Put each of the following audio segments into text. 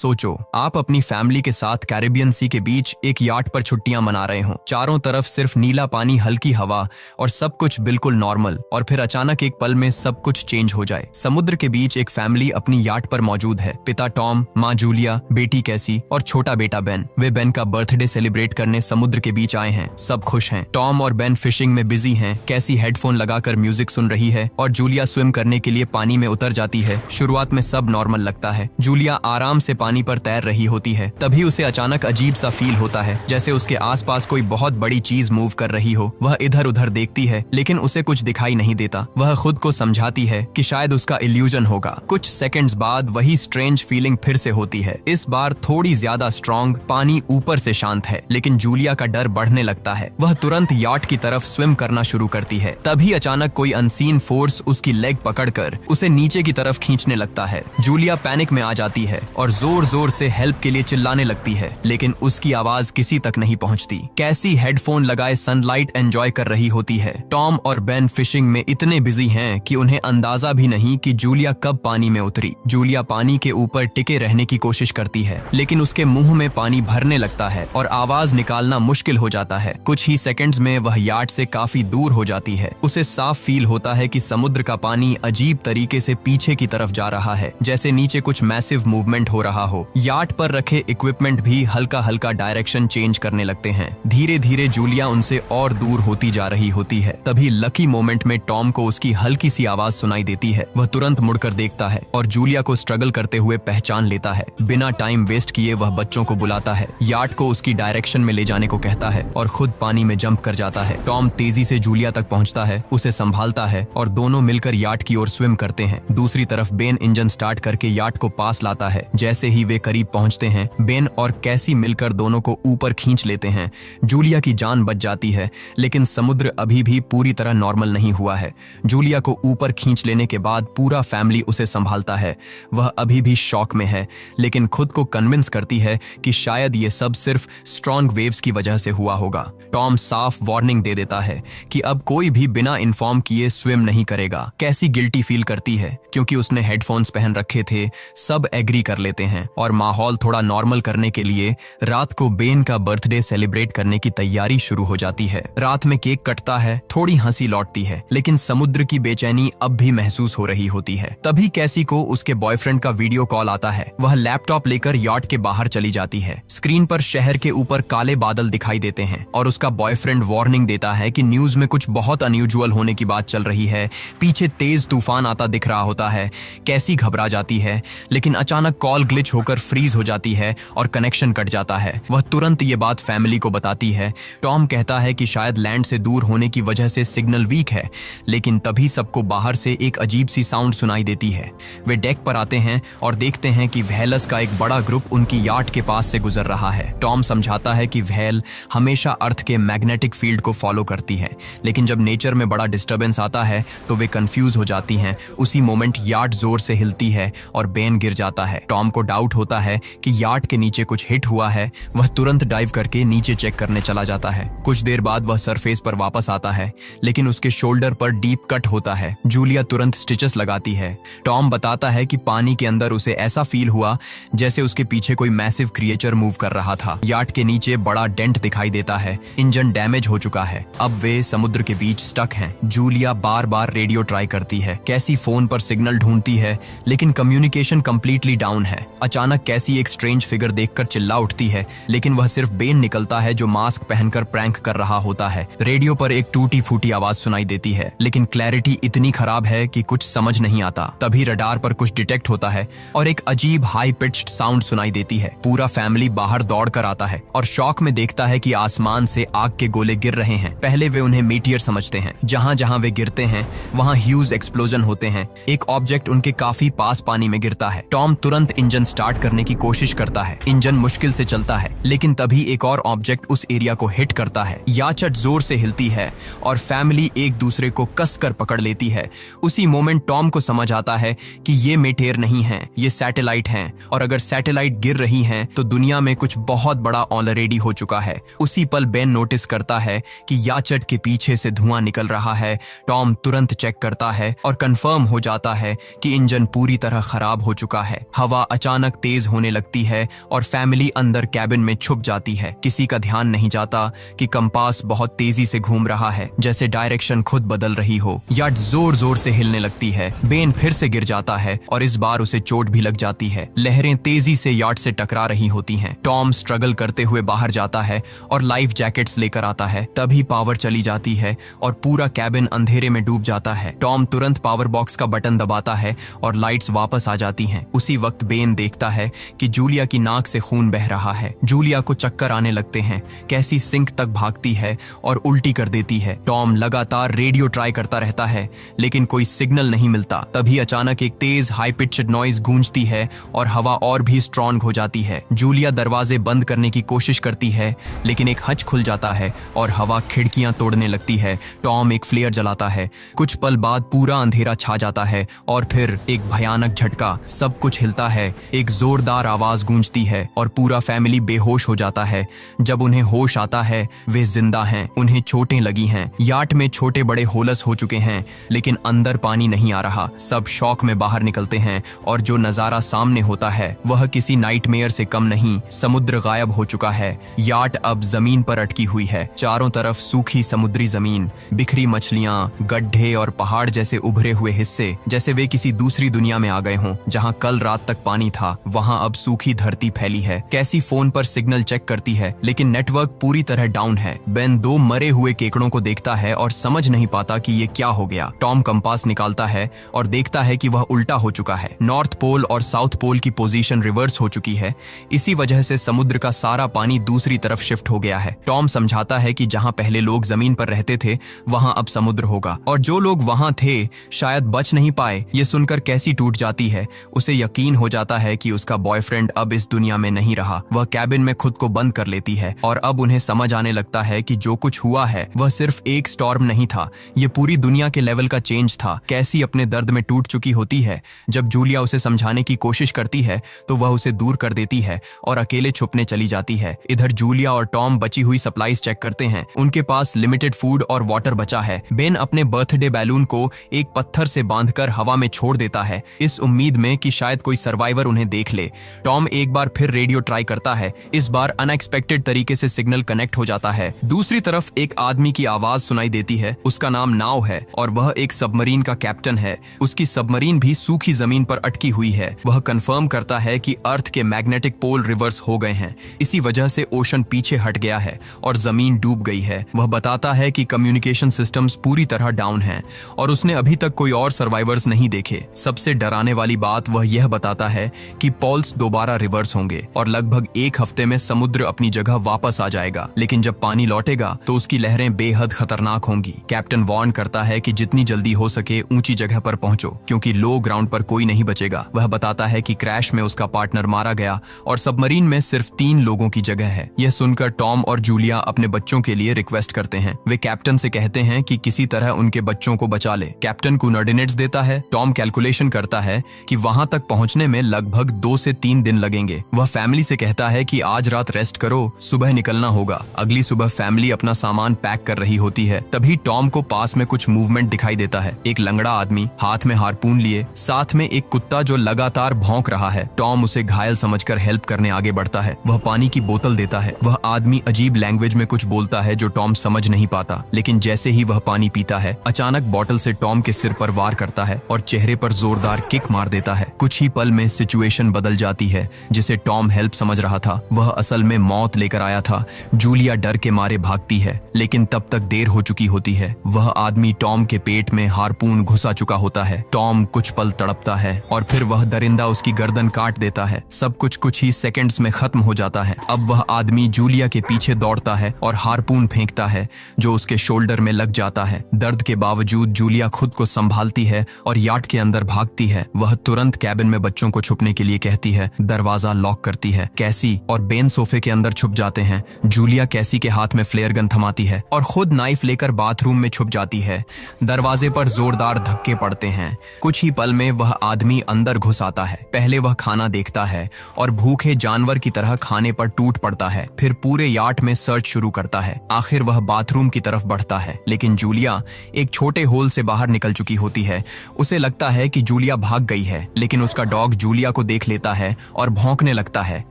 सोचो, आप अपनी फैमिली के साथ कैरिबियन सी के बीच एक याट पर छुट्टियां मना रहे हो। चारों तरफ सिर्फ नीला पानी, हल्की हवा और सब कुछ बिल्कुल नॉर्मल। और फिर अचानक एक पल में सब कुछ चेंज हो जाए। समुद्र के बीच एक फैमिली अपनी याट पर मौजूद है। पिता टॉम, माँ जूलिया, बेटी कैसी और छोटा बेटा बेन। वे बेन का बर्थडे सेलिब्रेट करने समुद्र के बीच आए हैं। सब खुश हैं। टॉम और बेन फिशिंग में बिजी हैं। कैसी हेडफोन लगाकर म्यूजिक सुन रही है और जूलिया स्विम करने के लिए पानी में उतर जाती है। शुरुआत में सब नॉर्मल लगता है। जूलिया आराम से पानी पर तैर रही होती है। तभी उसे अचानक अजीब सा फील होता है, जैसे उसके आसपास कोई बहुत बड़ी चीज मूव कर रही हो। वह इधर उधर देखती है, लेकिन उसे कुछ दिखाई नहीं देता। वह खुद को समझाती है कि शायद उसका इल्यूजन होगा। कुछ सेकंड्स बाद वही स्ट्रेंज फीलिंग फिर से होती है। इस बार थोड़ी ज्यादा स्ट्रॉन्ग। पानी ऊपर से शांत है, लेकिन जूलिया का डर बढ़ने लगता है। वह तुरंत याट की तरफ स्विम करना शुरू करती है। तभी अचानक कोई अनसीन फोर्स उसकी लेग पकड़कर उसे नीचे की तरफ खींचने लगता है। जूलिया पैनिक में आ जाती है और जोर जोर से हेल्प के लिए चिल्लाने लगती है, लेकिन उसकी आवाज किसी तक नहीं पहुंचती। कैसी हेडफोन लगाए सनलाइट एंजॉय कर रही होती है। टॉम और बेन फिशिंग में इतने बिजी हैं कि उन्हें अंदाजा भी नहीं कि जूलिया कब पानी में उतरी। जूलिया पानी के ऊपर टिके रहने की कोशिश करती है, लेकिन उसके मुंह में पानी भरने लगता है और आवाज निकालना मुश्किल हो जाता है। कुछ ही सेकंड्स में वह याट से काफी दूर हो जाती है। उसे साफ फील होता है कि समुद्र का पानी अजीब तरीके से पीछे की तरफ जा रहा है, जैसे नीचे कुछ मैसिव मूवमेंट हो रहा हो। याट पर रखे इक्विपमेंट भी हल्का हल्का डायरेक्शन चेंज करने लगते हैं। धीरे धीरे जूलिया उनसे और दूर होती जा रही होती है। तभी लकी मोमेंट में टॉम को उसकी हल्की सी आवाज सुनाई देती है। वह तुरंत मुड़कर देखता है और जूलिया को स्ट्रगल करते हुए पहचान लेता है। बिना टाइम वेस्ट किए वह बच्चों को बुलाता है, याट को उसकी डायरेक्शन में ले जाने को कहता है और खुद पानी में जंप कर जाता है। टॉम तेजी से जूलिया तक पहुंचता है, उसे संभालता है और दोनों मिलकर याट की ओर स्विम करते हैं। दूसरी तरफ बेन इंजन स्टार्ट करके याट को पास लाता है। जैसे ही वे करीब पहुंचते हैं, बेन और कैसी मिलकर दोनों को ऊपर खींच लेते हैं। जूलिया की जान बच जाती है, लेकिन समुद्र अभी भी पूरी तरह नॉर्मल नहीं हुआ है। जूलिया को ऊपर खींच लेने के बाद पूरा फैमिली उसे संभालता है। वह अभी भी शॉक में है, लेकिन खुद को कन्विंस करती है कि शायद ये सब सिर्फ स्ट्रॉन्ग वेव्स की वजह से हुआ होगा। टॉम साफ वार्निंग दे देता है कि अब कोई भी बिना इन्फॉर्म किए स्विम नहीं करेगा। कैसी गिल्टी फील करती है क्योंकि उसने हेडफोन्स पहन रखे थे। सब एग्री कर लेते हैं और माहौल थोड़ा नॉर्मल करने के लिए रात को बेन का बर्थडे सेलिब्रेट करने की तैयारी शुरू हो जाती है। रात में केक कटता है, थोड़ी हंसी लौटती है, लेकिन समुद्र की बेचैनी अब भी महसूस हो रही होती है। तभी कैसी को उसके बॉयफ्रेंड का वीडियो कॉल आता है। वह लैपटॉप लेकर याट के बाहर चली जाती है। स्क्रीन पर शहर के ऊपर काले बादल दिखाई देते हैं और उसका बॉयफ्रेंड वार्निंग देता है कि न्यूज में कुछ बहुत अनयूजुअल होने की बात चल रही है। पीछे तेज तूफान आता दिख रहा होता है। कैसी घबरा जाती है, लेकिन अचानक कॉल ग्लिच होकर फ्रीज हो जाती है और कनेक्शन कट जाता है। वह तुरंत ये बात फैमिली को बताती है। टॉम कहता है कि शायद लैंड से दूर होने की वजह से सिग्नल वीक है, लेकिन तभी सबको बाहर से एक अजीब सी साउंड सुनाई देती है। वे डेक पर आते हैं और देखते हैं कि व्हेलस का एक बड़ा ग्रुप उनकी याट के पास से गुजर रहा है। टॉम समझाता है कि व्हेल हमेशा अर्थ के मैग्नेटिक फील्ड को फॉलो करती है, लेकिन जब नेचर में बड़ा डिस्टर्बेंस आता है तो वे कंफ्यूज हो जाती हैं। उसी मोमेंट याट जोर से हिलती है और बेन गिर जाता है। टॉम को डाउट होता है कि याट के नीचे कुछ हिट हुआ है। वह तुरंत डाइव करके नीचे चेक करने चला जाता है। कुछ देर बाद वह सरफेस पर वापस आता है, लेकिन उसके शोल्डर पर डीप कट होता है। जूलिया तुरंत स्टिचेस लगाती है। टॉम बताता है कि पानी के अंदर उसे ऐसा फील हुआ जैसे उसके पीछे कोई मैसिव क्रिएचर मूव कर रहा था। याट के नीचे बड़ा डेंट दिखाई देता है। इंजन डैमेज हो चुका है। अब वे समुद्र के बीच स्टक हैं। जूलिया बार बार रेडियो ट्राई करती है। कैसी फोन पर सिग्नल ढूंढती है, लेकिन कम्युनिकेशन कंप्लीटली डाउन है। अचानक कैसी एक स्ट्रेंज फिगर देखकर चिल्ला उठती है, लेकिन वह सिर्फ बेन निकलता है जो मास्क पहनकर प्रैंक कर रहा होता है। रेडियो पर एक टूटी फूटी आवाज सुनाई देती है, लेकिन क्लैरिटी इतनी खराब है कि कुछ समझ नहीं आता। तभी रडार पर कुछ डिटेक्ट होता है और एक अजीब हाई पिच्ड साउंड सुनाई देती है। पूरा फैमिली बाहर दौड़ कर आता है और शॉक में देखता है कि आसमान से आग के गोले गिर रहे हैं। पहले वे उन्हें मीटियर समझते हैं। जहां जहां वे गिरते हैं वहां ह्यूज एक्सप्लोजन होते हैं। एक ऑब्जेक्ट उनके काफी पास पानी में गिरता है। टॉम तुरंत इंजन स्टार्ट करने की कोशिश करता है। इंजन मुश्किल से चलता है, लेकिन तभी एक और ऑब्जेक्ट उस एरिया को हिट करता है। याचट जोर से हिलती है और फैमिली एक दूसरे को कसकर पकड़ लेती है। उसी मोमेंट टॉम को समझ आता है कि ये मेटेर नहीं है, ये सैटेलाइट हैं, और अगर सैटेलाइट गिर रही हैं तो दुनिया में कुछ बहुत बड़ा ऑलरेडी हो चुका है। उसी पल बेन नोटिस करता है कि याचट के पीछे से धुआं निकल रहा है। टॉम तुरंत चेक करता है और कंफर्म हो जाता है कि इंजन पूरी तरह खराब हो चुका है। हवा अचानक अचानक तेज होने लगती है और फैमिली अंदर कैबिन में छुप जाती है। किसी का ध्यान नहीं जाता कि कंपास बहुत तेजी से घूम रहा है, जैसे डायरेक्शन खुद बदल रही हो। याट जोर जोर से हिलने लगती है। बेन फिर से गिर जाता है और इस बार उसे चोट भी लग जाती है। लहरें तेजी से याट से टकरा रही होती हैं। टॉम स्ट्रगल करते हुए बाहर जाता है और लाइफ जैकेट्स लेकर आता है। तभी पावर चली जाती है और पूरा कैबिन अंधेरे में डूब जाता है। टॉम तुरंत पावर बॉक्स का बटन दबाता है और लाइट्स वापस आ जाती हैं। उसी वक्त बेन देखता है कि जूलिया की नाक से खून बह रहा है। जूलिया को चक्कर आने लगते हैं। कैसी सिंक तक भागती है और उल्टी कर देती है। टॉम लगातार रेडियो ट्राई करता रहता है लेकिन कोई सिग्नल नहीं मिलता। तभी अचानक एक तेज हाई पिच्ड नॉइज गूंजती है और हवा और भी स्ट्रॉन्ग हो जाती है। जूलिया दरवाजे बंद करने की कोशिश करती है लेकिन एक हच खुल जाता है और हवा खिड़कियां तोड़ने लगती है। टॉम एक फ्लेयर जलाता है। कुछ पल बाद पूरा अंधेरा छा जाता है और फिर एक भयानक झटका। सब कुछ हिलता है। एक जोरदार आवाज गूंजती है और पूरा फैमिली बेहोश हो जाता है। जब उन्हें होश आता है वे जिंदा हैं। उन्हें चोटें लगी हैं। याट में छोटे बड़े होलस हो चुके हैं लेकिन अंदर पानी नहीं आ रहा। सब शॉक में बाहर निकलते हैं और जो नजारा सामने होता है वह किसी नाइटमेयर से कम नहीं। समुद्र गायब हो चुका है। याट अब जमीन पर अटकी हुई है। चारों तरफ सूखी समुद्री जमीन, बिखरी मछलियां, गड्ढे और पहाड़ जैसे उभरे हुए हिस्से, जैसे वे किसी दूसरी दुनिया में आ गए हों। जहां कल रात तक पानी था वहां अब सूखी धरती फैली है। कैसी फोन पर सिग्नल चेक करती है लेकिन नेटवर्क पूरी तरह डाउन है। बेन दो मरे हुए केकड़ों को देखता है और समझ नहीं पाता कि ये क्या हो गया। टॉम कंपास निकालता है और देखता है कि वह उल्टा हो चुका है। नॉर्थ पोल और साउथ पोल की पोजीशन रिवर्स हो चुकी है। इसी वजह से समुद्र का सारा पानी दूसरी तरफ शिफ्ट हो गया है। टॉम समझाता है कि जहां पहले लोग जमीन पर रहते थे वहां अब समुद्र होगा और जो लोग वहां थे शायद बच नहीं पाए। ये सुनकर कैसी टूट जाती है। उसे यकीन हो जाता है कि उसका बॉयफ्रेंड अब इस दुनिया में नहीं रहा। वह कैबिन में खुद को बंद कर लेती है और अब उन्हें समझ आने लगता है कि जो कुछ हुआ है वह सिर्फ एक स्टॉर्म नहीं था, ये पूरी दुनिया के लेवल का चेंज था। कैसी अपने दर्द में टूट चुकी होती है। जब जूलिया उसे समझाने की कोशिश करती है तो वह उसे दूर कर देती है और अकेले छुपने चली जाती है। इधर जूलिया और टॉम बची हुई सप्लाईज चेक करते हैं। उनके पास लिमिटेड फूड और वाटर बचा है। बेन अपने बर्थडे बैलून को एक पत्थर से बांधकर हवा में छोड़ देता है, इस उम्मीद में कि शायद कोई सर्वाइवर उन्हें देख ले। टॉम एक बार फिर रेडियो ट्राई करता है। इस बार अनएक्सपेक्टेड तरीके से सिग्नल कनेक्ट हो जाता है। दूसरी तरफ एक आदमी की आवाज सुनाई देती है। उसका नाम नाव है और वह एक सबमरीन का कैप्टन है। उसकी सबमरीन भी सूखी जमीन पर अटकी हुई है। वह कंफर्म करता है कि अर्थ के मैग्नेटिक पोल रिवर्स हो गए हैं। इसी वजह से ओशन पीछे हट गया है और जमीन डूब गई है। वह बताता है कि कम्युनिकेशन सिस्टम्स पूरी तरह डाउन हैं और उसने अभी तक कोई और सर्वाइवर्स नहीं देखे। सबसे डराने वाली बात वह यह बताता है कि पोल्स दोबारा रिवर्स होंगे और लगभग एक हफ्ते में समुद्र अपनी जगह वापस आ जाएगा। लेकिन जब पानी लौटेगा तो उसकी लहरें बेहद खतरनाक होंगी। कैप्टन वार्न करता है कि जितनी जल्दी हो सके ऊंची जगह पर पहुंचो क्योंकि लो ग्राउंड पर कोई नहीं बचेगा। वह बताता है कि क्रैश में उसका पार्टनर मारा गया और सबमरीन में सिर्फ 3 लोगों की जगह है। यह सुनकर टॉम और जूलिया अपने बच्चों के लिए रिक्वेस्ट करते हैं। वे कैप्टन से कहते हैं कि किसी तरह उनके बच्चों को बचा ले। कैप्टन कोऑर्डिनेट्स देता है। टॉम कैलकुलेशन करता है कि वहां तक पहुंचने में लगभग 2 से 3 दिन लगेंगे। वह फैमिली से कहता है कि आज रात रेस्ट करो, सुबह निकलना होगा। अगली सुबह फैमिली अपना सामान पैक कर रही होती है। तभी टॉम को पास में कुछ मूवमेंट दिखाई देता है। एक लंगड़ा आदमी हाथ में हारपून लिए, साथ में एक कुत्ता जो लगातार भौंक रहा है। टॉम उसे घायल समझकर हेल्प करने आगे बढ़ता है। वह पानी की बोतल देता है। वह आदमी अजीब लैंग्वेज में कुछ बोलता है जो टॉम समझ नहीं पाता, लेकिन जैसे ही वह पानी पीता है अचानक बॉटल से टॉम के सिर पर वार करता है और चेहरे पर जोरदार किक मार देता है। कुछ ही पल में सिचुएशन बदल जाती है। जिसे टॉम हेल्प समझ रहा था वह असल में मौत लेकर आया था। जूलिया डर के मारे भागती है लेकिन तब तक देर हो चुकी होती है। वह आदमी टॉम के पेट में हारपून घुसा चुका होता है। टॉम कुछ पल तड़पता है और फिर वह दरिंदा उसकी गर्दन काट देता है। सब कुछ ही सेकंड्स में खत्म हो जाता है। अब वह आदमी जूलिया के पीछे दौड़ता है और हारपून फेंकता है जो उसके शोल्डर में लग जाता है। दर्द के बावजूद जूलिया खुद को संभालती है और याट के अंदर भागती है। वह तुरंत कैबिन में बच्चों को छुपने के लिए कहती है। दरवाजा लॉक करती है। कैसी और बेन सोफे के अंदर छुप जाते हैं। जूलिया कैसी के हाथ में फ्लेयर गन थमाती है और खुद नाइफ लेकर बाथरूम में छुप जाती है। दरवाजे पर जोरदार धक्के पड़ते हैं। कुछ ही पल में वह आदमी अंदर घुस आता है। पहले वह खाना देखता है और भूखे जानवर की तरह खाने पर टूट पड़ता है। फिर पूरे याट में सर्च शुरू करता है। आखिर वह बाथरूम की तरफ बढ़ता है लेकिन जूलिया एक छोटे होल से बाहर निकल चुकी होती है। उसे लगता है कि जूलिया भाग गई है लेकिन उसका डॉग जूलिया को देख लेता है और भौंकने लगता है।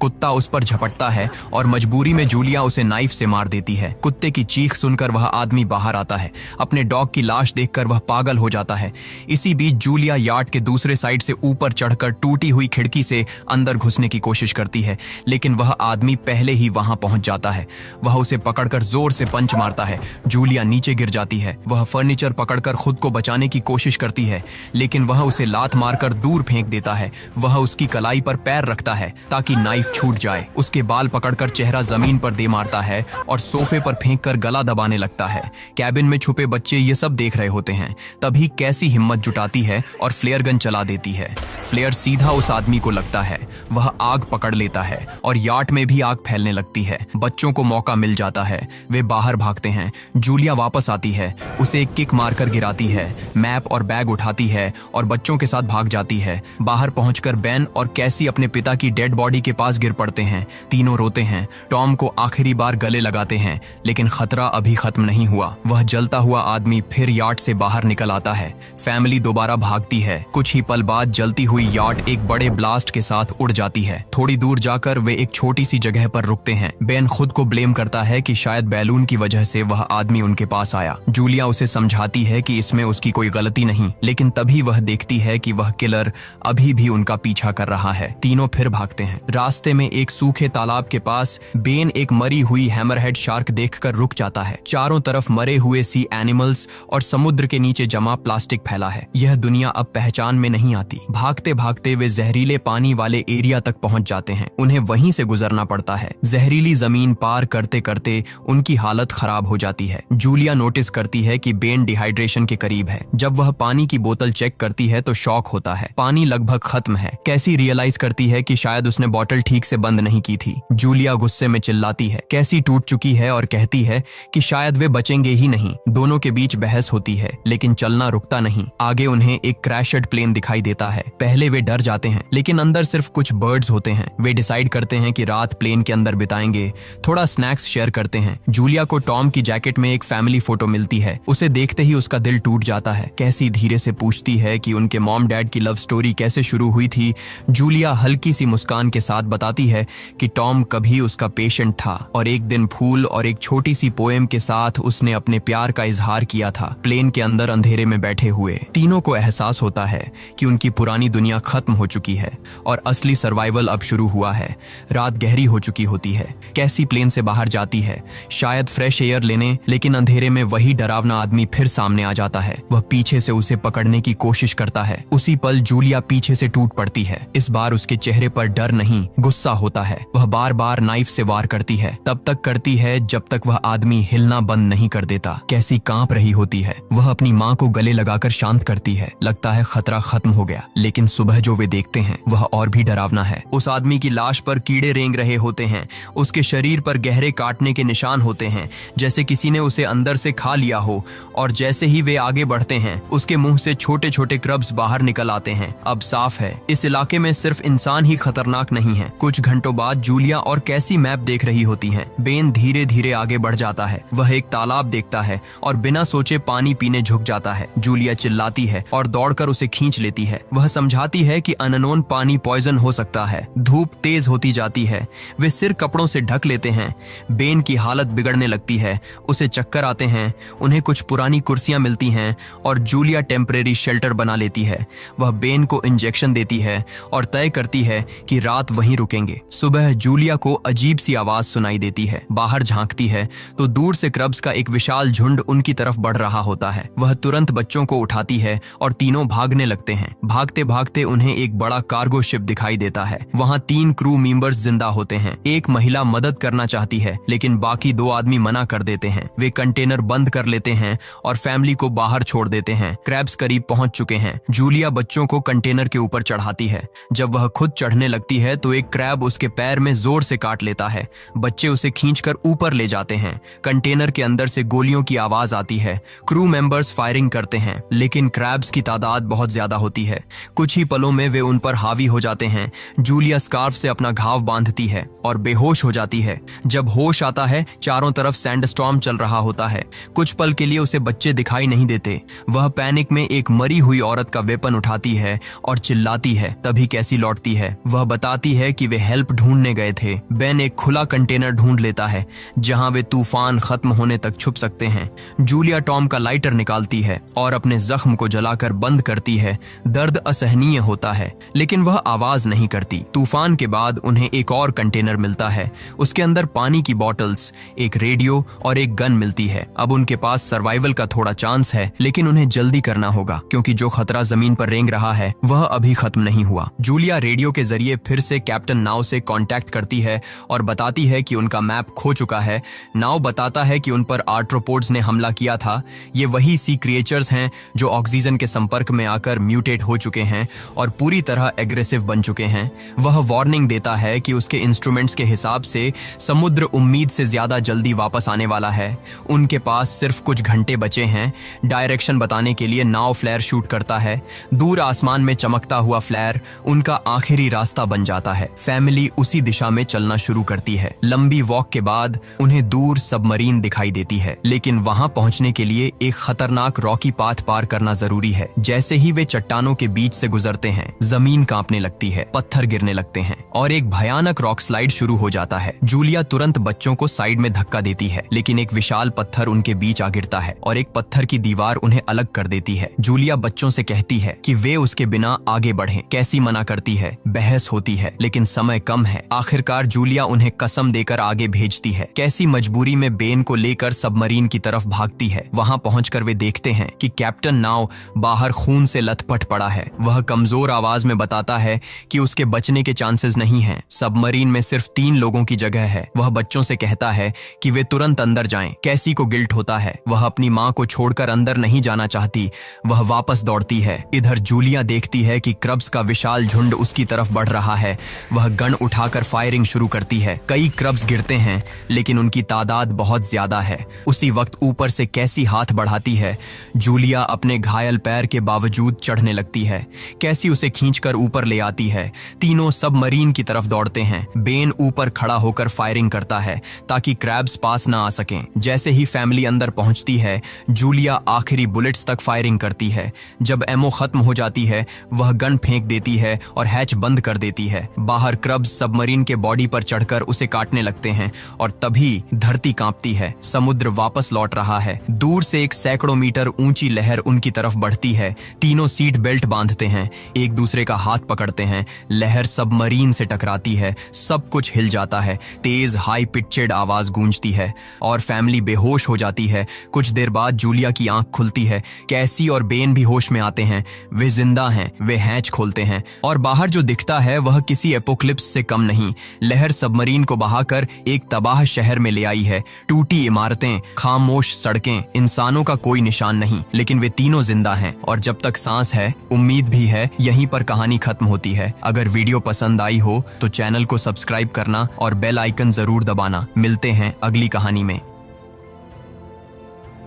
कुत्ता उस पर झपटता है और मजबूरी में जूलिया उसे नाइफ से मार देती है। कुत्ते की चीख सुनकर वह आदमी बाहर आता है। अपने डॉग की लाश देखकर वह पागल हो जाता है। इसी बीच जूलिया यार्ड के दूसरे साइड से ऊपर चढ़कर टूटी हुई खिड़की से अंदर घुसने की कोशिश करती है, लेकिन वह आदमी पहले ही वहां पहुंच जाता है। वह उसे पकड़कर जोर से पंच मारता है। जूलिया नीचे गिर जाती है। वह फर्नीचर पकड़कर खुद को बचाने की कोशिश करती है, लेकिन वह उसे लात मारकर दूर फेंक देता है। वह उसकी कलाई पर पैर रखता है ताकि नाइफ छूट जाए। उसके बाल पकड़कर चेहरा जमीन पर दे मारता है और सोफे पर फेंककर गला दबाने लगता है। कैबिन में छुपे बच्चे ये सब देख रहे होते हैं। तभी कैसी हिम्मत जुटाती है और फ्लेयर गन चला देती है। फ्लेयर सीधा उस आदमी को लगता है। वह आग पकड़ लेता है और यार्ड में भी आग फैलने लगती है। बच्चों को मौका मिल जाता है। वे बाहर भागते हैं। जूलिया वापस आती है, उसे एक किक मारकर गिराती है, मैप और बैग उठाती है और बच्चों के साथ भाग जाती है। बाहर पहुंचकर बेन और कैसी अपने पिता की डेड बॉडी के पास गिर पड़ते हैं। तीनों रोते हैं। टॉम को आखिरी बार गले लगाते हैं, लेकिन खतरा अभी खत्म नहीं हुआ। वह जलता हुआ आदमी फिर यार्ड से बाहर निकल आता है। फैमिली दोबारा भागती है। कुछ ही पल बाद जलती हुई यार्ड एक बड़े ब्लास्ट के साथ उड़ जाती है। थोड़ी दूर जाकर वे एक छोटी सी जगह पर रुकते हैं। बेन खुद को ब्लेम करता है कि शायद बैलून की वजह से वह आदमी उनके पास आया। जूलिया उसे समझाती है कि इसमें उसकी कोई गलती नहीं, लेकिन तभी वह देखती है कि वह किलर अभी भी उनका पीछा कर रहा है। तीनों फिर भागते हैं। रास्ते में एक सूखे तालाब के पास बेन एक मरी हुई हैमरहेड शार्क देखकर रुक जाता है। चारों तरफ मरे हुए सी एनिमल्स और समुद्र के नीचे जमा प्लास्टिक फैला है। यह दुनिया अब पहचान में नहीं आती। भागते भागते वे जहरीले पानी वाले एरिया तक पहुंच जाते हैं। उन्हें वहीं से गुजरना पड़ता है। जहरीली जमीन पार करते करते उनकी हालत खराब हो जाती है। जूलिया नोटिस करती है कि बेन डिहाइड्रेशन के करीब है। जब वह पानी की बोतल चेक करती है तो शॉक होता है। पानी लगभग खत्म है। कैसी रियलाइज करती है कि शायद उसने बोतल ठीक से बंद नहीं की थी। जूलिया गुस्से में चिल्लाती है। कैसी टूट चुकी है और कहती है कि शायद वे बचेंगे ही नहीं। दोनों के बीच बहस होती है, लेकिन चलना रुकता नहीं। आगे उन्हें एक क्रैशड प्लेन दिखाई देता है। पहले वे डर जाते हैं, लेकिन अंदर सिर्फ कुछ बर्ड्स होते हैं। वे डिसाइड करते हैं कि रात प्लेन के अंदर बिताएंगे। थोड़ा स्नैक्स शेयर करते हैं। जूलिया को टॉम की जैकेट में एक फैमिली फोटो मिलती है। उसे देखते ही उसका दिल टूट जाता है। कैसी धीरे से पूछती है कि उनके मॉम डैड की लव स्टोरी कैसे शुरू हुई थी। जूलिया हल्की सी मुस्कान के साथ बताती है कि टॉम कभी उसका पेशेंट था और एक दिन फूल और एक छोटी सी पोएम के साथ उसने अपने प्यार का इजहार किया था। प्लेन के अंदर अंधेरे में बैठे हुए तीनों को एहसास होता है कि उनकी पुरानी दुनिया खत्म हो चुकी है और असली सर्वाइवल अब शुरू हुआ है। रात गहरी हो चुकी होती है। कैसी प्लेन से बाहर जाती है, शायद फ्रेश एयर लेने, लेकिन अंधेरे में वही डरावना आदमी फिर सामने आ जाता है। वह पीछे से उसे पकड़ने की कोशिश करता है। उसी पल जूलिया पीछे से टूट पड़ती है। इस बार उसके चेहरे पर डर नहीं, गुस्सा होता है। वह बार बार नाइफ से वार करती है। तब तक करती है जब तक वह आदमी हिलना बंद नहीं कर देता। कैसी कांप रही होती है। वह अपनी माँ को गले लगाकर शांत करती है। लगता है खतरा खत्म हो गया, लेकिन सुबह जो वे देखते हैं वह और भी डरावना है। उस आदमी की लाश पर कीड़े रेंग रहे होते हैं। उसके शरीर पर गहरे काटने के निशान होते हैं, जैसे किसी ने उसे अंदर से खा लिया हो। और जैसे ही वे आगे बढ़ते हैं, उसके मुंह से छोटे छोटे क्रब्स बाहर निकल आते हैं। अब साफ है, इस इलाके में सिर्फ इंसान ही खतरनाक नहीं है। कुछ घंटों बाद जूलिया और कैसी मैप देख रही होती हैं। बेन धीरे धीरे आगे बढ़ जाता है। वह एक तालाब देखता है और बिना सोचे पानी पीने झुक जाता है। जूलिया चिल्लाती है और दौड़कर उसे खींच लेती है। वह समझाती है कि अननोन पानी पॉइजन हो सकता है। धूप तेज होती जाती है। वे सिर कपड़ों से ढक लेते हैं। बेन की हालत बिगड़ने लगती है। उसे चक्कर आते हैं। उन्हें कुछ पुरानी कुर्सियां मिलती हैं और जूलिया टेम्परेरी शेल्टर बना लेती है। वह बेन को इंजेक्शन देती है और तय करती है कि रात वहीं रुकेंगे। सुबह जूलिया को अजीब सी आवाज सुनाई देती है। बाहर झांकती है तो दूर से क्रब्स का एक विशाल झुंड उनकी तरफ बढ़ रहा होता है। वह तुरंत बच्चों को उठाती है और तीनों भागने लगते हैं। भागते भागते उन्हें एक बड़ा कार्गो शिप दिखाई देता है। वहाँ 3 क्रू मेंबर्स जिंदा होते हैं। एक महिला मदद करना चाहती है, लेकिन बाकी 2 आदमी मना कर देते हैं। वे कंटेनर बंद कर लेते हैं और फैमिली को बाहर छोड़ देते हैं। क्रैब्स करीब पहुंच चुके हैं। जूलिया बच्चों को कंटेनर के ऊपर चढ़ाती है। जब वह खुद चढ़ने लगती है तो एक क्रैब उसके पैर में जोर से काट लेता है। बच्चे उसे खींचकर ऊपर ले जाते हैं। कंटेनर के अंदर से गोलियों की आवाज आती है। क्रू मेंबर्स फायरिंग करते हैं, लेकिन क्रैब्स की तादाद बहुत ज्यादा होती है। कुछ ही पलों में वे उन पर हावी हो जाते हैं। जूलिया स्कार्फ से अपना घाव बांधती है और बेहोश हो जाती है। जब होश आता है, चारों तरफ सैंडस्टॉर्म चल रहा होता है। कुछ पल के लिए उसे बच्चे दिखाई नहीं देते। वह पैनिक में एक मरी हुई औरत का वेपन उठाती है और चिल्लाती है। तभी कैसी लौटती है। वह बताती है कि वे हेल्प ढूंढने गए थे। बेन एक खुला कंटेनर ढूंढ लेता है जहां वे तूफान खत्म होने तक छुप सकते हैं। जूलिया टॉम का लाइटर निकालती है और अपने जख्म को जलाकर बंद करती है। दर्द असहनीय होता है लेकिन वह आवाज नहीं करती। तूफान के बाद उन्हें एक और कंटेनर मिलता है। उसके अंदर पानी की बॉटल्स, एक रेडियो और एक गन मिलती है। अब उनके पास सर्वाइवल का थोड़ा चांस है, लेकिन उन्हें जल्दी करना होगा क्योंकि जो खतरा जमीन पर रेंग रहा है वह अभी खत्म नहीं हुआ। जूलिया रेडियो के जरिए फिर से कैप्टन नाव से कांटेक्ट करती है और बताती है कि उनका मैप खो चुका है। नाव बताता है कि उन पर आर्ट्रोपोड्स ने हमला किया था। ये वही सी क्रिएचर्स हैं जो ऑक्सीजन के संपर्क में आकर म्यूटेट हो चुके हैं और पूरी तरह एग्रेसिव बन चुके हैं। वह वार्निंग देता है कि उसके इंस्ट्रूमेंट्स के हिसाब से समुद्र उम्मीद से ज्यादा जल्दी वापस आने वाला है। उनके पास सिर्फ कुछ घंटे बचे हैं। डायरेक्शन बताने के लिए नाव फ्लेयर शूट करता है। दूर आसमान में चमकता हुआ फ्लेयर उनका आखिरी रास्ता बन जाता है। फैमिली उसी दिशा में चलना शुरू करती है। लंबी वॉक के बाद उन्हें दूर सबमरीन दिखाई देती है, लेकिन वहां पहुंचने के लिए एक खतरनाक रॉकी पाथ पार करना जरूरी है। जैसे ही वे चट्टानों के बीच से गुजरते हैं, जमीन कांपने लगती है, पत्थर गिरने लगते हैं और एक भयानक रॉक स्लाइड शुरू हो जाता है। जूलिया तुरंत बच्चों को साइड में धक्का देती है, लेकिन एक विशाल पत्थर उनके बीच आ गिरता है और एक पत्थर की दीवार उन्हें अलग कर देती है। जूलिया बच्चों से कहती है कि वे उसके बिना आगे बढ़ें। कैसी मना करती है, बहस होती है, लेकिन समय कम है। आखिरकार जूलिया उन्हें कसम देकर आगे भेजती है। कैसी मजबूरी में बेन को लेकर सबमरीन की तरफ भागती है। वहां पहुंचकर वे देखते हैं कि कैप्टन नाव बाहर खून से लथपथ पड़ा है। वह कमजोर आवाज में बताता है कि उसके बचने के चांसेस नहीं हैं। सबमरीन में सिर्फ 3 लोगों की जगह है। वह बच्चों से कहता है कि वे तुरंत अंदर जाएं। कैसी को गिल्ट होता है। वह अपनी मां को छोड़कर अंदर नहीं जाना चाहती। वह वापस दौड़ती है। इधर जूलिया देखती है कि क्रब्स का विशाल झुंड उसकी तरफ बढ़ रहा है। वह गन उठाकर फायरिंग शुरू करती है। कई क्रब्स गिरते हैं, लेकिन उनकी तादाद बहुत ज्यादा है। उसी वक्त ऊपर से कैसी हाथ बढ़ाती है। जूलिया अपने घायल पैर के बावजूद चढ़ने लगती है। कैसी उसे खींचकर ऊपर ले आती है। तीनों सबमरीन की तरफ दौड़ते हैं। बेन ऊपर खड़ा होकर फायरिंग करता है ताकि क्रैब्स पास ना आ सकें। जैसे ही फैमिली अंदर पहुंचती है, जूलिया आखिरी बुलेट्स तक फायरिंग करती है। जब एमो खत्म हो जाती है, वह गन फेंक देती है और हैच बंद कर देती है। बाहर क्रब्स सबमरीन के बॉडी पर चढ़कर उसे काटने लगते हैं और तभी धरती कांपती है। समुद्र वापस लौट रहा है। दूर से एक सैकड़ों मीटर ऊंची लहर उनकी तरफ बढ़ती है। तीनों सीट बेल्ट बांधते हैं, एक दूसरे का हाथ पकड़ते हैं। लहर सबमरीन से टकराती है, सब कुछ हिल जाता है। तेज हाई पिचड आवाज गूंजती है और फैमिली बेहोश हो जाती है। कुछ देर बाद जूलिया की आंख खुलती है। कैसी और बेन भी होश में आते हैं। वे जिंदा हैं। वे हैच खोलते हैं और बाहर जो दिखता है वह किसी एपोक्लिप्स से कम नहीं। लहर सबमरीन को बहाकर एक तबाह शहर में ले आई है। टूटी इमारतें, खामोश सड़कें, इंसानों का कोई निशान नहीं, लेकिन वे तीनों जिंदा हैं और जब तक सांस है उम्मीद भी है। यहीं पर कहानी खत्म होती है। अगर वीडियो पसंद आई हो तो चैनल को सब्सक्राइब करना और बेल आइकन जरूर दबाना। मिलते हैं अगली कहानी में।